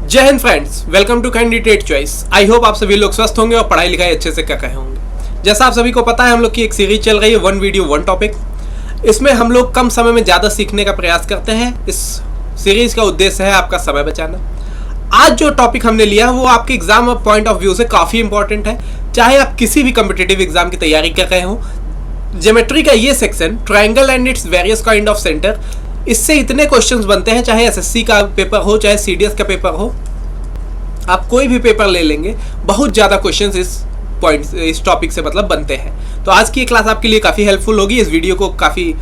जय Hind friends, welcome to candidate choice. I hope आप सभी लोग स्वस्थ होंगे और पढ़ाई लिखाई अच्छे से कर रहे होंगे। जैसा आप सभी को पता है, हम लोग की एक सीरीज चल रही है वन वीडियो वन टॉपिक। इसमें हम लोग कम समय में ज़्यादा सीखने का प्रयास करते हैं। इस सीरीज का उद्देश्य है आपका समय बचाना। आज जो टॉपिक हमने लिया वो आपके एग्जाम पॉइंट ऑफ व्यू से काफ़ी इंपॉर्टेंट है। चाहे आप किसी भी कम्पिटेटिव एग्जाम की तैयारी कर रहे हो, ज्योमेट्री का ये section triangle and its various kind of centre, इससे इतने क्वेश्चंस बनते हैं। चाहे एसएससी का पेपर हो, चाहे सीडीएस का पेपर हो, आप कोई भी पेपर ले लेंगे, बहुत ज़्यादा क्वेश्चंस इस टॉपिक से मतलब बनते हैं। तो आज की क्लास आपके लिए काफ़ी हेल्पफुल होगी। इस वीडियो को काफ़ी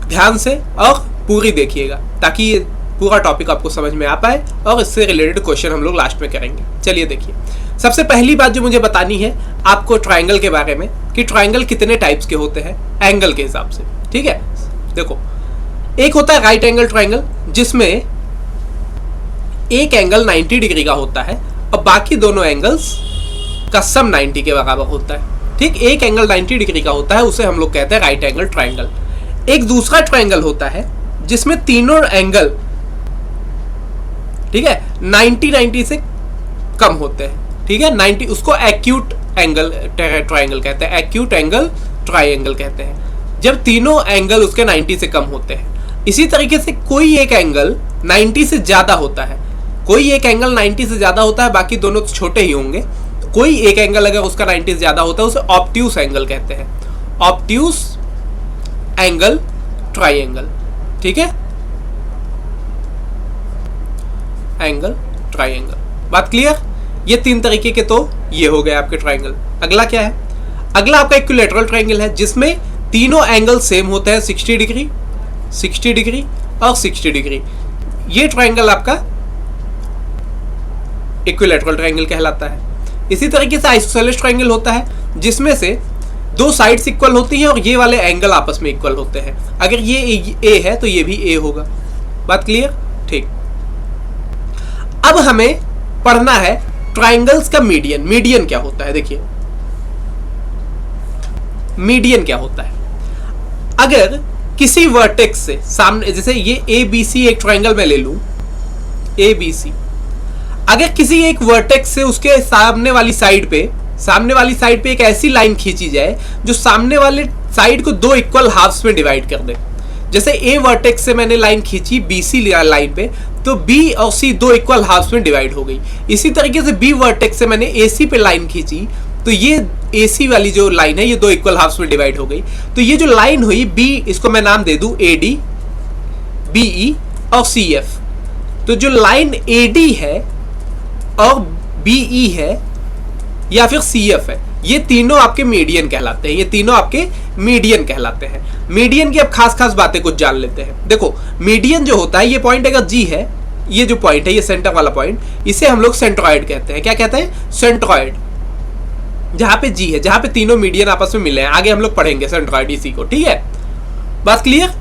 ध्यान से और पूरी देखिएगा ताकि ये पूरा टॉपिक आपको समझ में आ पाए और इससे रिलेटेड क्वेश्चन हम लोग लास्ट में करेंगे। चलिए देखिए, सबसे पहली बात जो मुझे बतानी है आपको ट्राइंगल के बारे में कि ट्राइंगल कितने टाइप्स के होते हैं एंगल के हिसाब से। ठीक है, देखो, एक होता है राइट एंगल ट्राइंगल, जिसमें एक एंगल 90 डिग्री का होता है और बाकी दोनों एंगल्स का सम 90 के बराबर होता है। ठीक, एक एंगल 90 डिग्री का होता है, उसे हम लोग कहते हैं राइट एंगल ट्राइंगल। एक दूसरा ट्राइंगल होता है जिसमें तीनों एंगल, ठीक है, 90 से कम होते हैं। ठीक है, 90, उसको एक्यूट एंगल ट्राइंगल कहते हैं, एक्यूट एंगल ट्राइंगल कहते हैं, जब तीनों एंगल उसके 90 से कम होते हैं। इसी तरीके से कोई एक एंगल 90 से ज्यादा होता है, कोई एक एंगल 90 से ज्यादा होता है, बाकी दोनों तो छोटे ही होंगे। कोई एक एंगल अगर उसका 90 से ज्यादा होता है उसे ऑब्ट्यूस एंगल कहते हैं, ऑब्ट्यूस एंगल ट्राइंगल। ठीक है, एंगल ट्राइंगल, बात क्लियर। ये तीन तरीके के तो ये हो गए आपके ट्राइंगल। अगला क्या है? अगला आपका इक्विलैटरल ट्राइंगल है, जिसमें तीनों एंगल सेम होते हैं, 60 डिग्री, 60 डिग्री और 60 डिग्री। ये ट्राइंगल आपका इक्विलैटरल ट्राइंगल कहलाता है। इसी तरीके से आइसोसेलेस ट्राइंगल होता है, जिसमें से दो साइड्स इक्वल होती हैं और ये वाले एंगल आपस में इक्वल होते हैं। अगर ये ए है तो ये भी ए होगा। बात क्लियर? ठीक। अब हमें पढ़ना है ट्राइंगल्स का मीडियन। मीडियन क्या होता है? देखिए, मीडियन क्या होता है? अगर किसी वर्टेक्स से सामने, जैसे ये ए बी सी एक ट्राइंगल में ले लूं, ए बी सी, अगर किसी एक वर्टेक्स से उसके सामने वाली साइड पे एक ऐसी लाइन खींची जाए जो सामने वाले साइड को दो इक्वल हाफ्स में डिवाइड कर दे। जैसे ए वर्टेक्स से मैंने लाइन खींची बी सी लाइन पे, तो बी और सी दो इक्वल हाफ्स में डिवाइड हो गई। इसी तरीके से बी वर्टेक्स से मैंने ए सी पे लाइन खींची, तो ये ए सी वाली जो लाइन है ये दो इक्वल हाफ्स में डिवाइड हो गई। तो ये जो लाइन हुई बी, इसको मैं नाम दे दूं ए डी, बी ई और सी एफ। तो जो लाइन ए डी है और बी ई है या फिर सी एफ है, ये तीनों आपके मीडियन कहलाते हैं। ये तीनों आपके मीडियन कहलाते हैं। मीडियन की अब खास बातें कुछ जान लेते हैं। देखो, मीडियन जो होता है, ये पॉइंट अगर जी है, ये जो पॉइंट है, ये सेंटर वाला पॉइंट, इसे हम लोग सेंट्रॉइड कहते हैं। क्या कहते हैं? सेंट्रॉइड। जहां पे जी है, जहां पे तीनों मीडियन आपस में मिले हैं, आगे हम लोग पढ़ेंगे सेंट्रॉइड इसी को। ठीक है, बात क्लियर?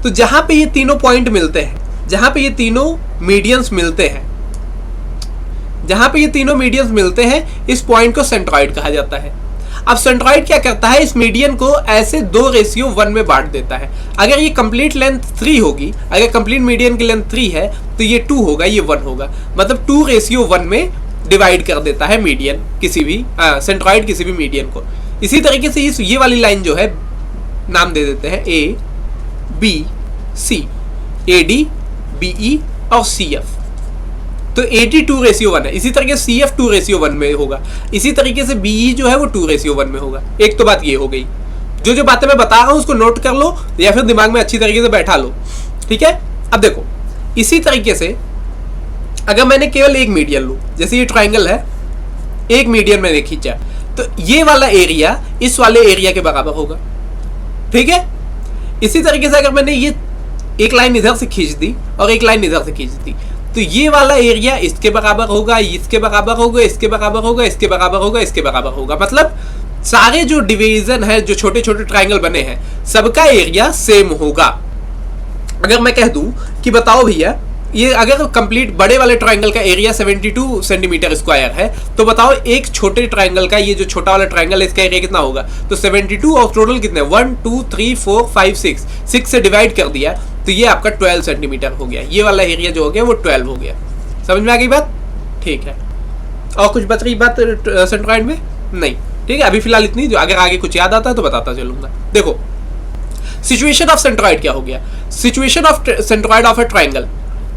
तो जहां पे ये तीनों पॉइंट मिलते हैं, जहां पे ये तीनों मीडियंस मिलते हैं, जहां पे ये तीनों मीडियंस मिलते हैं, इस पॉइंट को सेंट्रॉइड कहा जाता है। अब सेंट्रॉइड क्या करता है? इस मीडियन को ऐसे 2:1 में बांट देता है। अगर ये कंप्लीट लेंथ 3 होगी, अगर कंप्लीट मीडियन की लेंथ 3 है तो ये 2 होगा, ये 1 होगा, मतलब 2:1 में डिवाइड कर देता है मीडियन किसी भी सेंट्रॉइड किसी भी मीडियन को। इसी तरीके से इस ये वाली लाइन जो है, नाम दे देते हैं A B C, A D B E और सी एफ। तो ए डी 2:1 है। इसी तरीके से सी एफ 2:1 में होगा। इसी तरीके से बी ई जो है वो 2:1 में होगा। एक तो बात ये हो गई। जो बातें मैं बता रहा हूं उसको नोट कर लो या फिर दिमाग में अच्छी तरीके से बैठा लो। ठीक है, अब देखो, इसी तरीके से अगर मैंने केवल एक मीडियन लूं, जैसे ये ट्राइंगल है, एक मीडियन मैंने खींचा, तो ये वाला एरिया इस वाले एरिया के बराबर होगा। ठीक है, इसी तरीके से अगर मैंने ये एक लाइन इधर से खींच दी और एक लाइन इधर से खींच दी, तो ये वाला एरिया इसके बराबर होगा, इसके बराबर होगा, इसके बराबर होगा, इसके बराबर होगा, इसके बराबर होगा। मतलब सारे जो डिवीजन है, जो छोटे छोटे ट्राइंगल बने हैं, सबका एरिया सेम होगा। अगर मैं कह दूं कि बताओ भैया, ये अगर कंप्लीट बड़े वाले ट्राइंगल का एरिया 72 सेंटीमीटर स्क्वायर है, तो बताओ एक छोटे ट्राइंगल का, ये जो छोटा वाला ट्राइंगल है, इसका एरिया कितना होगा? तो 72 और टोटल कितने? 1 2 3 4 5 6 से डिवाइड कर दिया तो ये आपका 12 सेंटीमीटर हो गया। ये वाला एरिया जो हो गया वो 12 हो गया। समझ में आ गई बात? ठीक है। और कुछ बच रही बात सेंट्रॉइड में? नहीं। ठीक है, अभी फिलहाल इतनी, जो अगर आगे कुछ याद आता है तो बताता चलूंगा। देखो सिचुएशन ऑफ सेंट्रॉइड क्या हो गया। Situation of centroid of A triangle,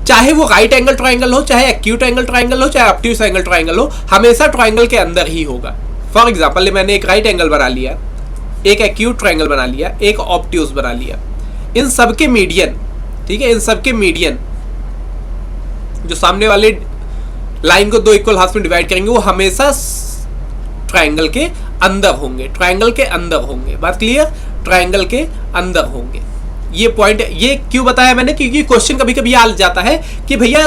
चाहे वो राइट एंगल ट्राइंगल हो, चाहे एक्यूट एंगल ट्राइंगल हो, चाहे ऑब्ट्यूज एंगल ट्राइंगल हो, हमेशा ट्राइंगल के अंदर ही होगा। फॉर एग्जाम्पल मैंने एक राइट एंगल बना लिया, एक एक्यूट ट्राइंगल बना लिया, एक ऑब्ट्यूज बना लिया। इन सबके मीडियन, ठीक है, इन सबके मीडियन जो सामने वाले लाइन को दो इक्वल हाफ में डिवाइड करेंगे वो हमेशा ट्राइंगल के अंदर होंगे, ट्राइंगल के अंदर होंगे। बात क्लियर? ट्राइंगल के अंदर होंगे। ये पॉइंट ये क्यों बताया मैंने, क्योंकि क्वेश्चन कभी कभी आ जाता है कि भैया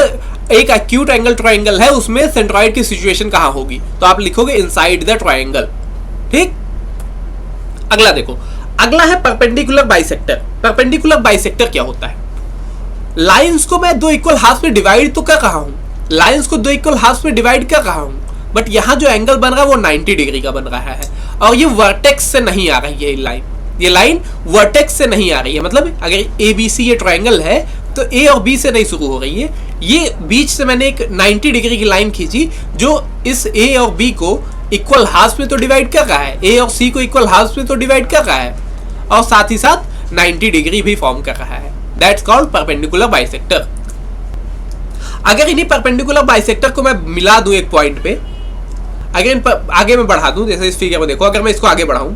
एक एक्यूट एंगल ट्राइंगल है, उसमें सेंट्रॉइड की सिचुएशन कहां होगी, तो आप लिखोगे इनसाइड द ट्राइंगल। ठीक। अगला देखो, अगला है परपेंडिकुलर बाइसेक्टर। परपेंडिकुलर बाइसेक्टर क्या होता है? लाइंस को मैं दो इक्वल हाफ में डिवाइड तो कर रहा हूं, लाइंस को दो इक्वल हाफ में डिवाइड कर रहा हूं, बट यहां जो एंगल बन रहा है वो 90 डिग्री का बन रहा है, और ये वर्टेक्स से नहीं आ रही है लाइन, ये लाइन वर्टेक्स से नहीं आ रही है। मतलब अगर ए बी सी ये ट्राइंगल है तो ए और बी से नहीं शुरू हो रही है, ये बीच से मैंने एक 90 डिग्री की लाइन खींची जो इस ए और बी को इक्वल हाफ में तो डिवाइड कर रहा है, ए और सी को इक्वल हाफ में तो डिवाइड कर रहा है, और साथ ही साथ 90 डिग्री भी फॉर्म कर रहा है। That's called perpendicular bisector. अगर इन्हीं परपेंडिकुलर बाइसेक्टर को मैं मिला दूं एक पॉइंट पे, अगर इन पर आगे मैं बढ़ा दूं, जैसे इस फिगर में देखो, अगर मैं इसको आगे बढ़ाऊं,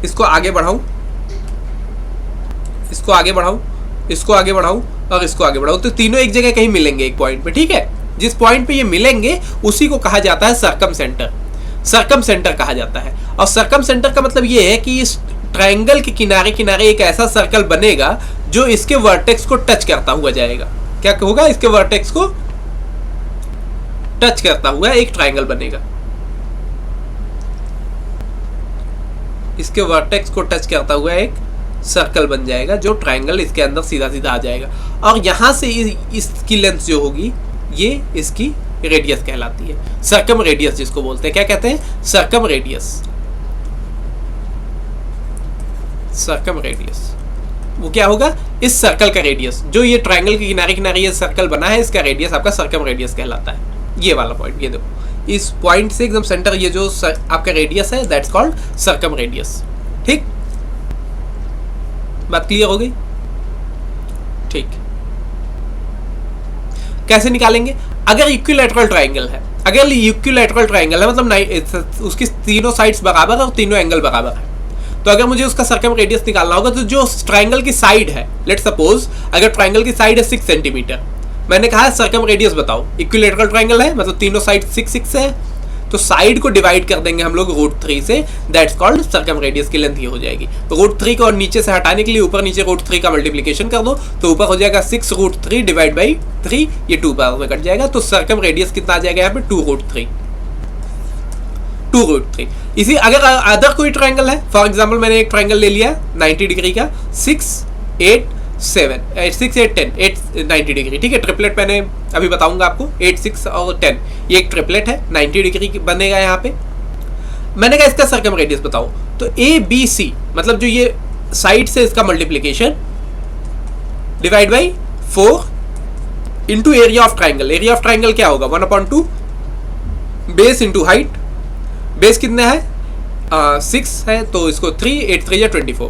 इसको आगे बढ़ाऊं, इसको आगे बढ़ाऊं, इसको आगे बढ़ाऊं और इसको आगे बढ़ाऊं, तो तीनों एक जगह कहीं मिलेंगे एक पॉइंट पे। ठीक है, जिस पॉइंट पे ये मिलेंगे उसी को कहा जाता है सर्कम सेंटर। सर्कम सेंटर कहा जाता है। और सर्कम सेंटर का मतलब ये है कि इस ट्रायंगल के किनारे किनारे एक ऐसा सर्कल बनेगा जो इसके वर्टेक्स को टच करता हुआ जाएगा। क्या होगा? इसके वर्टेक्स को टच करता हुआ एक ट्रायंगल बनेगा, इसके वर्टेक्स को टच करता हुआ एक सर्कल बन जाएगा, जो ट्रायंगल इसके अंदर सीधा सीधा आ जाएगा। और यहां से इसकी लेंथ जो होगी ये इसकी रेडियस कहलाती है, सर्कम रेडियस जिसको बोलते हैं। क्या कहते हैं? Circum radius. सर्कम रेडियस वो क्या होगा? इस सर्कल का रेडियस, जो ये ट्रायंगल के किनारे किनारे ये सर्कल बना है, इसका रेडियस आपका सर्कम रेडियस कहलाता है। ये वाला पॉइंट, ये देखो, इस पॉइंट से एकदम सेंटर ये जो आपका रेडियस है, दैट्स कॉल्ड सर्कम रेडियस। ठीक, बात क्लियर हो गई? ठीक, कैसे निकालेंगे? अगर इक्विलैटरल ट्रायंगल है, अगर इक्विलैटरल ट्रायंगल है मतलब उसकी तीनों साइड्स बराबर और तीनों एंगल बराबर है, तो अगर मुझे उसका सर्कम रेडियस निकालना होगा तो जो ट्रायंगल की साइड है, लेट्स सपोज अगर ट्रायंगल की साइड है 6 सेंटीमीटर, मैंने कहा सर्कम रेडियस बताओ। इक्विलैटरल ट्रायंगल है मतलब तीनों साइड 6 है, तो साइड को डिवाइड कर देंगे हम लोग √3 से, दैट्स कॉल्ड सर्कम रेडियस की लेंथ ये हो जाएगी। तो √3 को और नीचे से हटाने के लिए ऊपर नीचे √3 का मल्टीप्लिकेशन कर दो, तो ऊपर हो जाएगा 6√3 डिवाइड बाई 3, ये 2 पावर में कट जाएगा, तो सर्कम रेडियस कितना आ जाएगा यहाँ पे? 2√3। इसी अगर अदर कोई ट्रायंगल है, फॉर एग्जांपल मैंने एक ट्रायंगल ले लिया 90 डिग्री का, 6, 8, 7, 6, 8, 10, 8 90 डिग्री। ठीक है, ट्रिपलेट मैंने अभी बताऊंगा आपको, 8, 6 और 10, ये एक ट्रिपलेट है, 90 डिग्री बनेगा यहाँ पे। मैंने कहा इसका सर्कम रेडियस बताओ, तो ABC मतलब जो ये साइड से इसका multiplication divide by 4 into area of triangle. Area of triangle क्या होगा? 1/2 बेस इंटू हाइट। बेस कितना है? 6 है, तो इसको 3, 8 3 या 24,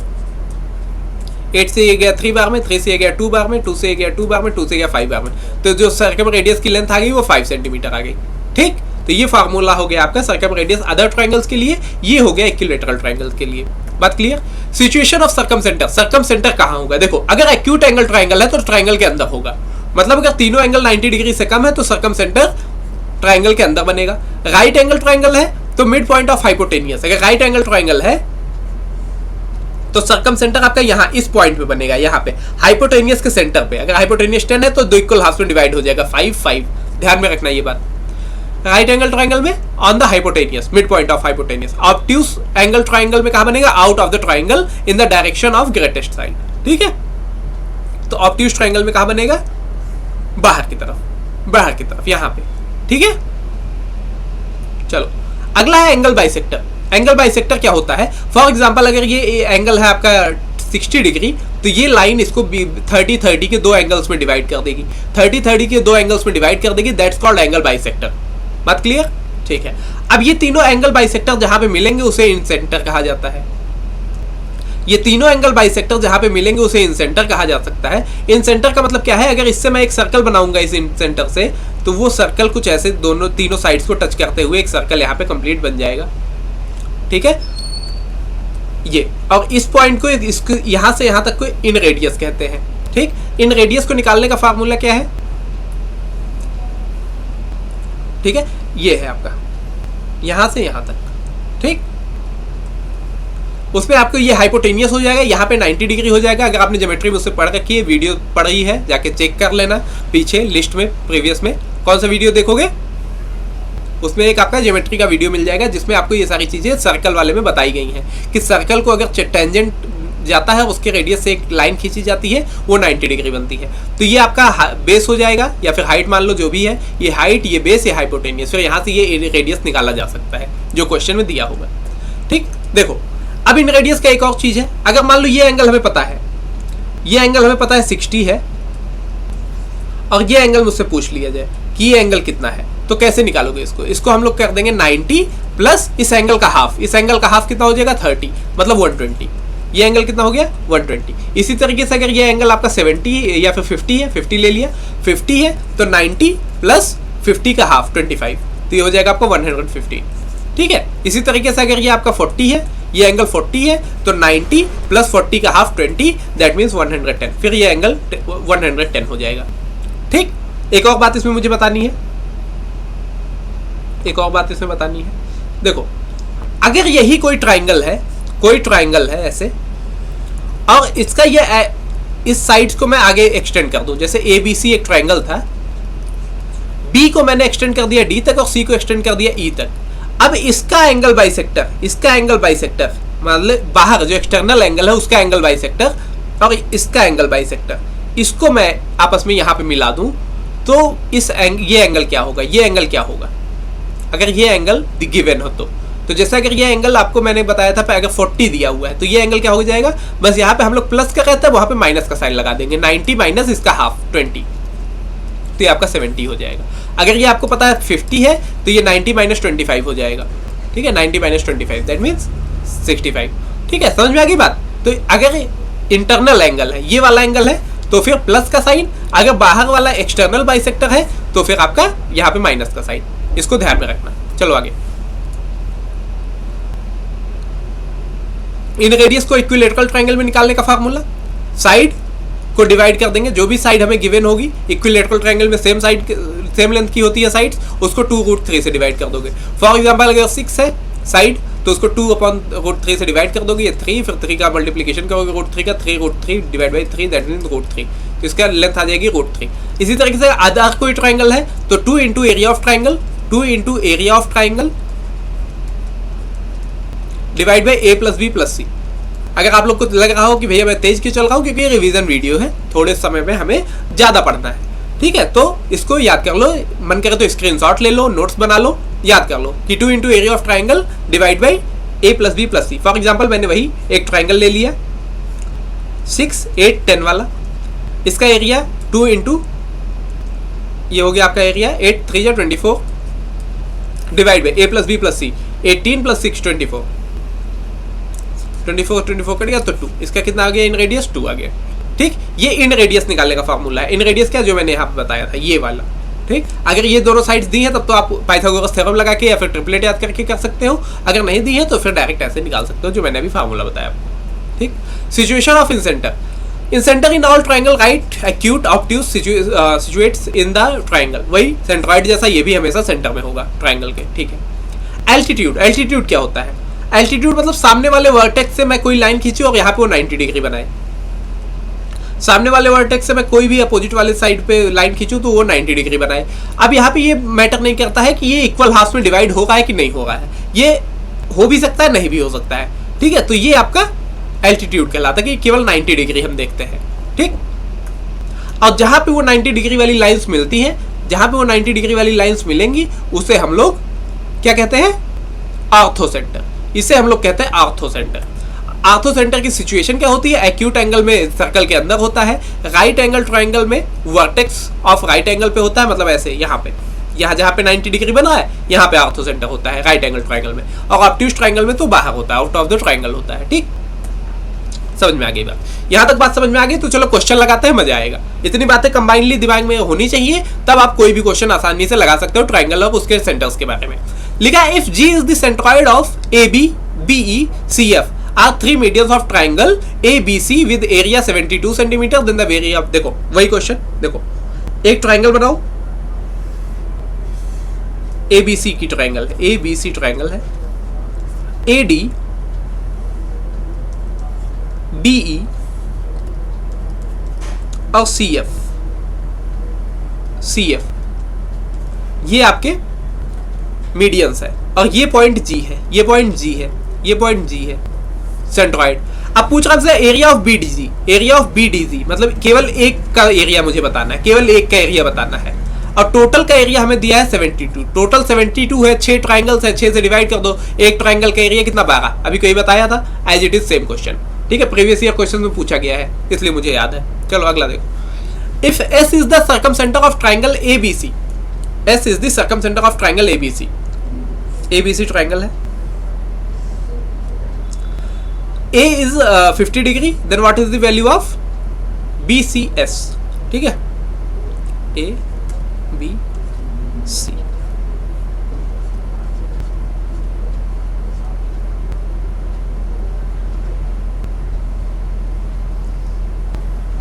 8 से ये गया 3 बार में, 3 से ये गया 2 बार में, 2 से ये गया 2 बार में, 2 से गया 5 बार में, तो जो सर्कम रेडियस की लेंथ आ गई वो 5 सेंटीमीटर आ गई। ठीक, तो ये फार्मूला हो गया आपका सर्कम रेडियस अदर ट्रायंगल्स के लिए, ये हो गया इक्विलैटरल ट्रायंगल्स के लिए। बात clear? Situation of circum centre. Circum centre कहाँ होगा? देखो, अगर एक्यूट एंगल ट्रायंगल है तो ट्रायंगल के अंदर होगा, मतलब अगर तीनों एंगल 90 डिग्री से कम है तो सर्कम सेंटर ट्रायंगल के अंदर बनेगा। राइट एंगल ट्रायंगल है तो मिड पॉइंट ऑफ हाइपोटेनियस। अगर राइट एंगल ट्रायंगल है तो सर्कम सेंटर आपका यहाँ इस पॉइंट पे बनेगा, यहाँ पे हाइपोटेनियस के सेंटर पे। अगर हाइपोटेनियस 10 है तो 2 इक्वल हाफ में डिवाइड हो जाएगा, 5, 5। ध्यान में रखना ये बात। राइट एंगल ट्रायंगल में on the hypotenuse, mid point of hypotenuse. Obtuse angle triangle में कहाँ बनेगा? Out of the triangle in the direction of greatest side. ठीक है, तो ऑब्ट्यूज ट्रायंगल में कहाँ बनेगा? बाहर की तरफ, बाहर की तरफ, यहाँ पे। ठीक है, चलो अगला है एंगल बाइसेक्टर। एंगल बाइसेक्टर क्या होता है? फॉर एग्जांपल अगर ये एंगल है आपका 60 डिग्री, तो ये लाइन इसको 30-30 के दो एंगल्स में डिवाइड कर देगी, 30-30 के दो एंगल्स में डिवाइड कर देगी, दैट्स कॉल्ड एंगल बाइसेक्टर। बात क्लियर? ठीक है। अब ये तीनों एंगल बाइसेक्टर जहां पे मिलेंगे उसे इंसेंटर कहा जाता है। ये तीनों एंगल बाइसेक्टर जहां पे मिलेंगे उसे इंसेंटर कहा जा सकता है। इंसेंटर का मतलब क्या है? अगर इससे मैं एक सर्कल बनाऊंगा इस इंसेंटर से, तो वो सर्कल कुछ ऐसे दोनों तीनों साइड्स को टच करते हुए एक सर्कल यहाँ पे कंप्लीट बन जाएगा। ठीक है, ये और इस पॉइंट को इसको यहाँ से यहाँ तक को इन रेडियस कहते हैं। ठीक, इन रेडियस को निकालने का फार्मूला क्या है? ठीक है, ये है आपका यहां से यहां तक। ठीक, उसमें आपको ये हाइपोटेनियस हो जाएगा, यहाँ पे 90 डिग्री हो जाएगा। अगर आपने ज्योमेट्री मुझसे पढ़ रखी है, वीडियो पढ़ी है, जाके चेक कर लेना पीछे लिस्ट में, प्रीवियस में कौन सा वीडियो देखोगे उसमें एक आपका ज्योमेट्री का वीडियो मिल जाएगा जिसमें आपको ये सारी चीजें सर्कल वाले में बताई गई हैं कि सर्कल को अगर टेंजेंट जाता है उसके रेडियस से एक लाइन खींची जाती है, वो 90 डिग्री बनती है। तो ये आपका बेस हो जाएगा या फिर हाइट मान लो, जो भी है, ये हाइट, ये बेस, ये हाइपोटेनियस। फिर यहाँ से ये रेडियस निकाला जा सकता है जो क्वेश्चन में दिया होगा। ठीक, देखो अब इन रेडियस का एक और चीज है। अगर मान लो ये एंगल हमें पता है, ये एंगल हमें पता है 60 है, और ये एंगल मुझसे पूछ लिया जाए कि ये एंगल कितना है, तो कैसे निकालोगे इसको? इसको हम लोग कर देंगे 90 प्लस इस एंगल का हाफ। इस एंगल का हाफ कितना हो जाएगा? 30, मतलब 120। ये एंगल कितना हो गया? 120। इसी तरीके से अगर ये एंगल आपका 70 या फिर 50 है, 50 ले लिया, 50 है तो 90 प्लस 50 का हाफ 25, तो ये हो जाएगा आपका 150। ठीक है, इसी तरीके से अगर ये आपका 40 है, ये एंगल 40 है, तो 90 प्लस 40 का हाफ 20, दैट मीन्स 110। फिर ये एंगल 110 हो जाएगा। ठीक, एक और बात इसमें मुझे बतानी है, एक और बात इसमें बतानी है। देखो, अगर यही कोई ट्राइंगल है, कोई ट्राइंगल है ऐसे, और इसका ये इस साइड्स को मैं आगे एक्सटेंड कर दूं, जैसे ABC एक ट्राइंगल था, B को मैंने एक्सटेंड कर दिया D तक और C को एक्सटेंड कर दिया E तक। अब इसका एंगल बाइसेक्टर, इसका एंगल बाइसेक्टर मतलब बाहर जो एक्सटर्नल एंगल है उसका एंगल बाइसेक्टर, और इसका एंगल बाइसेक्टर, इसको मैं आपस में यहाँ पे मिला दूं, तो ये एंगल क्या होगा? ये एंगल क्या होगा अगर ये एंगल गिवन हो तो जैसे अगर ये एंगल आपको मैंने बताया था, अगर 40 दिया हुआ है तो ये एंगल क्या हो जाएगा? बस यहाँ पे हम लोग प्लस का कहते हैं, वहां पे माइनस का साइन लगा देंगे। 90 माइनस इसका हाफ 20, तो ये आपका 70 हो जाएगा। अगर ये आपको पता है 50 है तो ये 90 माइनस 25 हो जाएगा। ठीक है, 90 माइनस 25 दैट मीन्स 65। ठीक है, समझ में आ गई बात? तो अगर इंटरनल एंगल है, ये वाला एंगल है, तो फिर प्लस का साइन, अगर बाहर वाला एक्सटर्नल बाइसेक्टर है तो फिर आपका यहाँ पे माइनस का साइन। इसको ध्यान में रखना। चलो आगे, इन रेडियस को इक्विलैटरल ट्रायंगल में निकालने का फार्मूला, साइड को डिवाइड कर देंगे, जो भी साइड हमें गिवन होगी इक्विलैटरल ट्रायंगल में सेम साइड सेम लेंथ की होती है साइड्स, उसको 2√3 से डिवाइड कर दोगे। फॉर एग्जांपल अगर 6 है साइड तो उसको 2/√3 से डिवाइड कर दोगे, ये 3, फिर 3 का मल्टीप्लिकेशन करोगे √3 का, 3√3 डिवाइड बाई 3 दैट मीन्स √3, तो इसका लेंथ आ जाएगी √3। इसी तरीके से अदर कोई ट्रायंगल है तो 2 into area of triangle, 2 into area of triangle divide by A plus B plus C। अगर आप लोग को लग रहा हो कि भैया मैं तेज क्यों चल रहा हूँ, क्योंकि ये रिवीजन वीडियो है, थोड़े समय में हमें ज़्यादा पढ़ना है। ठीक है, तो इसको याद कर लो, मन करे तो स्क्रीनशॉट ले लो, नोट्स बना लो, याद कर लो कि 2 into area of triangle divide by A plus B plus C। For example मैंने वही एक ट्राइंगल ले लिया 6, 8, 10 वाला, इसका एरिया 2 इंटू ये हो गया आपका एरिया 8, 3 या 24 divide by A plus B plus C, 18 plus 6 24 cut गया तो 2, इसका कितना आ गया? इन रेडियस 2 आ गया। ठीक, ये इन रेडियस निकालने का फार्मूला है। इन रेडियस क्या, जो मैंने यहाँ पे बताया था ये वाला। ठीक, अगर ये दोनों साइड्स दी हैं तब तो आप पाइथागोरस थ्योरम लगा के या फिर ट्रिपलेट याद करके कर सकते हो, अगर नहीं दी है तो फिर डायरेक्ट ऐसे निकाल सकते हो जो मैंने अभी फार्मूला बताया आपको। ठीक, situation of incentre, incentre in all triangle right acute obtuse situates in the triangle, वही सेंट्रॉइड जैसा ये भी हमेशा सेंटर में होगा ट्राइंगल के। ठीक है, एल्टीट्यूड, एल्टीट्यूड क्या होता है? एल्टीट्यूड मतलब सामने वाले वर्टेक्स से मैं कोई लाइन खींची और यहाँ पे वो 90 डिग्री बनाए, सामने वाले वर्टेक्स से मैं कोई भी अपोजिट वाले साइड पे लाइन खींचूं तो वो 90 डिग्री बनाए। अब यहाँ पे ये मैटर नहीं करता है कि ये इक्वल हाफ में डिवाइड हो रहा है कि नहीं हो रहा है, ये हो भी सकता है नहीं भी हो सकता है। ठीक है, तो ये आपका एल्टीट्यूड कहलाता है कि केवल 90 डिग्री हम देखते हैं। ठीक, और जहाँ पे वो 90 डिग्री वाली लाइन्स मिलती हैं, जहाँ पे वो 90 डिग्री वाली लाइन्स मिलेंगी उसे हम लोग क्या कहते हैं? Ortho centre. इसे हम लोग कहते हैं ऑर्थो सेंटर। आर्थो सेंटर की सिचुएशन क्या होती है, एक्यूट एंगल में सर्कल के अंदर होता है, राइट एंगल ट्राइंगल में वर्टेक्स ऑफ राइट एंगल पे होता है, मतलब ऐसे यहाँ पे, यहाँ जहाँ पे 90 डिग्री बना है यहाँ पे आर्थो सेंटर होता है राइट एंगल ट्राइंगल में, और ऑब्ट्यूज ट्राइंगल में तो बाहर होता है, आउट ऑफ द ट्राइंगल होता है। ठीक, समझ में आ गई बात, यहाँ तक बात समझ में आ गई। तो चलो क्वेश्चन लगाते हैं, मजा आएगा। इतनी बातें कंबाइनली दिमाग में होनी चाहिए, तब आप कोई भी क्वेश्चन आसानी से लगा सकते हो ट्राइंगल और उसके सेंटर्स के बारे में। लिखा है if G is the centroid of A B B E C F are 3 medians of triangle A B C with area 72 centimetre, then the area of, देखो वही क्वेश्चन, देखो एक ट्राइंगल बनाओ, ए बी सी की ट्राइंगल है, ए बी सी ट्राइंगल है, ए D B E और C F, C F ये आपके मीडियंस है, और ये पॉइंट जी है, ये पॉइंट जी है, ये पॉइंट जी है सेंट्रॉइड। अब पूछ रहा है area of B D G, area of B D G मतलब केवल एक का एरिया मुझे बताना है, केवल एक का एरिया बताना है, और टोटल का एरिया हमें दिया है 72, टोटल 72 है, 6 ट्राइंगल्स है, 6 से डिवाइड कर दो, एक ट्राइंगल का एरिया कितना 12, अभी कोई बताया था, as it is same question. ठीक है, प्रीवियस ईयर क्वेश्चन में पूछा गया है इसलिए मुझे याद है। चलो अगला देखो, if S is the circumcentre of triangle A B C, S is the circumcentre of triangle A B C, A B C triangle है, A is 50 degree, then what is the value of B C S. ठीक है, A B C,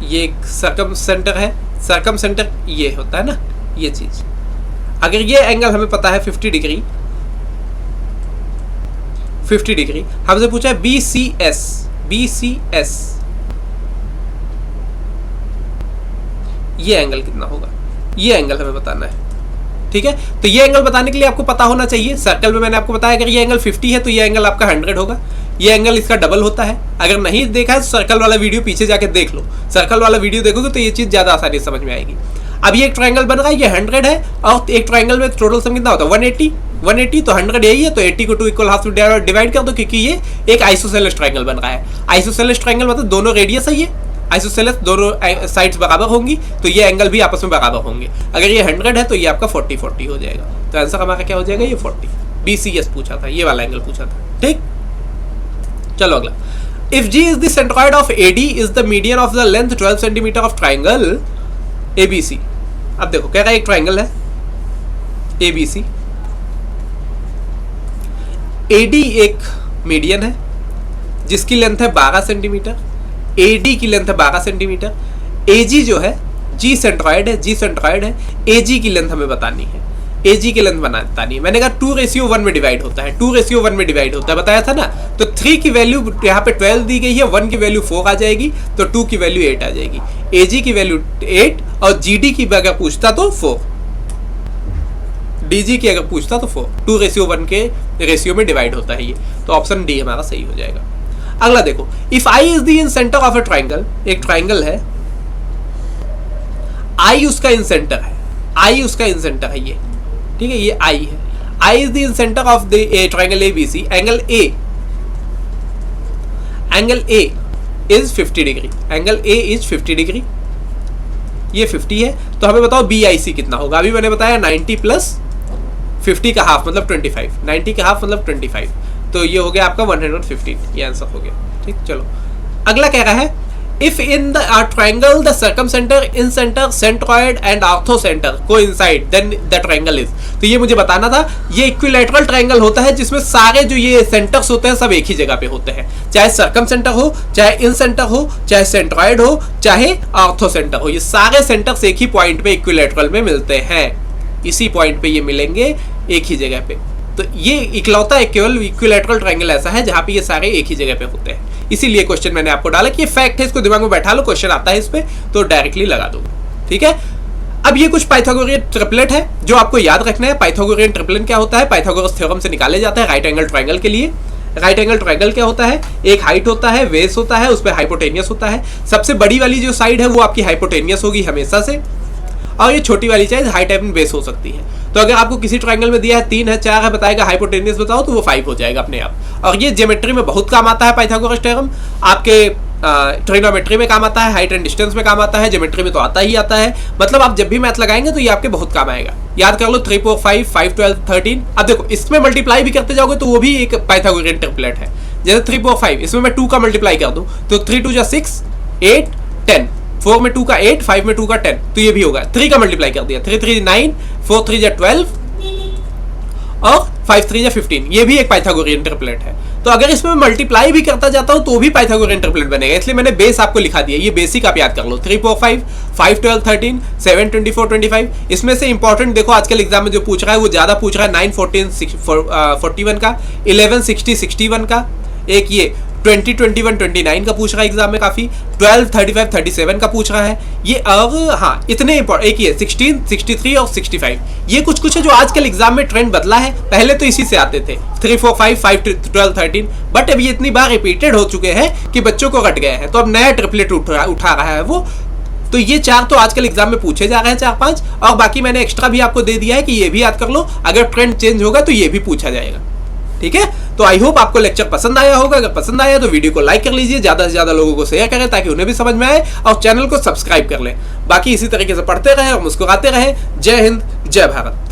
ये एक circumcentre है, circumcentre ये होता है ना, ये चीज। अगर ये एंगल हमें पता है 50 डिग्री, 50 डिग्री, हमसे पूछा है B C S, B C S ये एंगल कितना होगा, ये एंगल हमें बताना है। ठीक है, तो ये एंगल बताने के लिए आपको पता होना चाहिए, सर्कल में मैंने आपको बताया अगर ये एंगल 50 है तो ये एंगल आपका 100 होगा, ये एंगल इसका डबल होता है। अगर नहीं देखा है तो सर्कल वाला वीडियो पीछे जाके देख लो, सर्कल वाला वीडियो देखोगे तो ये चीज ज्यादा आसानी से समझ में आएगी। अब ये एक ट्राइंगल बन रहा है, ये 100 है, और एक ट्राइंगल में टोटल सम कितना होता है 180, 180 तो 100 यही है, तो 80 को 2 इक्वल हाफ में डिवाइड कर दो, क्योंकि ये एक आइसोसेलेस ट्राइंगल बन रहा है। आइसोसेलेस ट्राइंगल मतलब दोनों रेडियस है, ये आइसोसेलेस दोनों साइड्स बराबर होंगी, तो ये एंगल भी आपस में बराबर होंगे। अगर ये 100 है तो ये आपका 40-40 हो जाएगा, तो आंसर हमारा क्या हो जाएगा, ये 40। BCS पूछा था, ये वाला एंगल पूछा था। ठीक, चलो अगला, if G is the centroid of AD is the median of the length 12 centimetre of triangle ABC। अब देखो कह रहा है एक ट्राइंगल है ABC, AD एक मीडियन है जिसकी लेंथ है 12 सेंटीमीटर, AD की लेंथ है 12 सेंटीमीटर, AG जो है G सेंट्रॉइड है, G सेंट्रॉइड है, AG की लेंथ हमें बतानी है, AG की लेंथ बतानी है। मैंने कहा 2:1 में डिवाइड होता है, 2:1 में डिवाइड होता है, बताया था ना। तो 3 की वैल्यू यहाँ पे 12 दी गई है, 1 की वैल्यू 4 आ जाएगी, तो 2 की वैल्यू 8 आ जाएगी, AG की वैल्यू 8 और GD की अगर पूछता तो 4, DG की अगर पूछता तो 4, 2:1 के रेशियो में डिवाइड होता है ये, तो ऑप्शन डी हमारा सही हो जाएगा। अगला देखो, if I is the in centre of a triangle, एक ट्राइंगल है, I उसका इन सेंटर है, I उसका इन सेंटर है ये, ठीक है, ये I है, I is the in centre of the triangle ABC, angle A is 50 degree, angle A is 50 degree, ये 50 है, तो हमें बताओ BIC कितना होगा। अभी मैंने बताया 90 प्लस 50 का हाफ मतलब 25, 90 का हाफ मतलब 25, तो ये हो गया आपका 115, ये आंसर हो गया। ठीक, चलो अगला कह रहा है, if in the triangle the circumcentre, incentre, centroid and orthocentre coincide, then the triangle is. तो ये मुझे बताना था, ये इक्विलैटरल ट्राइंगल होता है जिसमें सारे जो ये सेंटर्स होते हैं सब एक ही जगह पे होते हैं, चाहे सर्कमसेंटर हो, चाहे इन सेंटर हो, चाहे सेंट्रॉइड हो, चाहे आर्थो सेंटर हो, ये सारे सेंटर्स एक ही पॉइंट पे इक्विलैटरल में मिलते हैं, इसी पॉइंट पे ये मिलेंगे एक ही जगह पे। तो ये इकलौता एक केवल इक्विलैटरल ट्राइंगल ऐसा है जहां पे ये सारे एक ही जगह पे होते हैं, इसीलिए क्वेश्चन मैंने आपको डाला कि ये फैक्ट है, इसको दिमाग में बैठा लो, क्वेश्चन आता है इस पे तो डायरेक्टली लगा दो। ठीक है, अब ये कुछ पाइथागोरियन ट्रिपलेट है जो आपको याद रखना है। पाइथागोरियन ट्रिपलेट क्या होता है, पाइथागोरस थ्योरम से निकाले जाता है राइट एंगल ट्राइंगल के लिए। राइट एंगल ट्राइंगल क्या होता है, एक हाइट होता है, बेस होता है, उस पर हाइपोटेनियस होता है, सबसे बड़ी वाली जो साइड है वो आपकी हाइपोटेनियस होगी हमेशा से, और ये छोटी वाली चीज हाइट एंड बेस हो सकती है। तो अगर आपको किसी ट्रायंगल में दिया है 3 है 4 है, बताएगा हाइपोटेन्यूस बताओ, तो वो 5 हो जाएगा अपने आप। और ये ज्योमेट्री में बहुत काम आता है पाइथागोरस थ्योरम, आपके ट्रिग्नोमेट्री में काम आता है, हाइट एंड डिस्टेंस में काम आता है, ज्योमेट्री में तो आता ही आता है। मतलब आप जब भी मैथ लगाएंगे तो ये आपके बहुत काम आएगा। याद कर लो 3 4 5 5 12 13। अब देखो इसमें मल्टीप्लाई भी करते जाओगे तो वो भी एक पाइथागोरियन ट्रिपलेट है। जैसे 3 4 5, इसमें मैं 2 का मल्टीप्लाई कर दूं तो 3 2 6 8 10, 4 में 2 का 8, 5 में 2 का 10, तो ये भी होगा। 3 का मल्टीप्लाई कर दिया, 3 3 9, 4 3 12 और 5 3 15, ये भी एक पाइथागोरियन ट्रिपलेट है। तो अगर इसमें मल्टीप्लाई भी करता जाता हूं तो भी पाइथागोरियन ट्रिपलेट बनेगा, इसलिए मैंने बेस आपको लिखा दिया। ये बेसिक आप याद कर लो, 3 4 5 5 12 13 7 24 25। इसमें से इंपॉर्टेंट देखो आजकल एग्जाम में जो पूछ रहा है वो ज्यादा पूछ रहा है 9 14 41 का, 11 60 61 का, एक ये 20 21 29 का पूछ रहा है एग्जाम में काफी, 12 35 37 का पूछ रहा है ये। अब हाँ इतने इंपॉर्टेंट, एक ये 16 63 और 65, ये कुछ कुछ है जो आजकल एग्जाम में ट्रेंड बदला है। पहले तो इसी से आते थे 3 4 5 5 12 13, बट अब ये इतनी बार रिपीटेड हो चुके हैं कि बच्चों को रट गए हैं, तो अब नया ट्रिपलेट उठा रहा है वो। तो ये 4 तो आजकल एग्जाम में पूछे जा रहे हैं, 4 5, और बाकी मैंने एक्स्ट्रा भी आपको दे दिया है कि ये भी याद कर लो, अगर ट्रेंड चेंज होगा तो ये भी पूछा जाएगा। ठीक है, तो आई होप आपको लेक्चर पसंद आया होगा। अगर पसंद आया तो वीडियो को लाइक कर लीजिए, ज्यादा से ज्यादा लोगों को शेयर करें ताकि उन्हें भी समझ में आए, और चैनल को सब्सक्राइब कर लें। बाकी इसी तरीके से पढ़ते रहें और मुस्कुराते रहें। जय हिंद, जय भारत।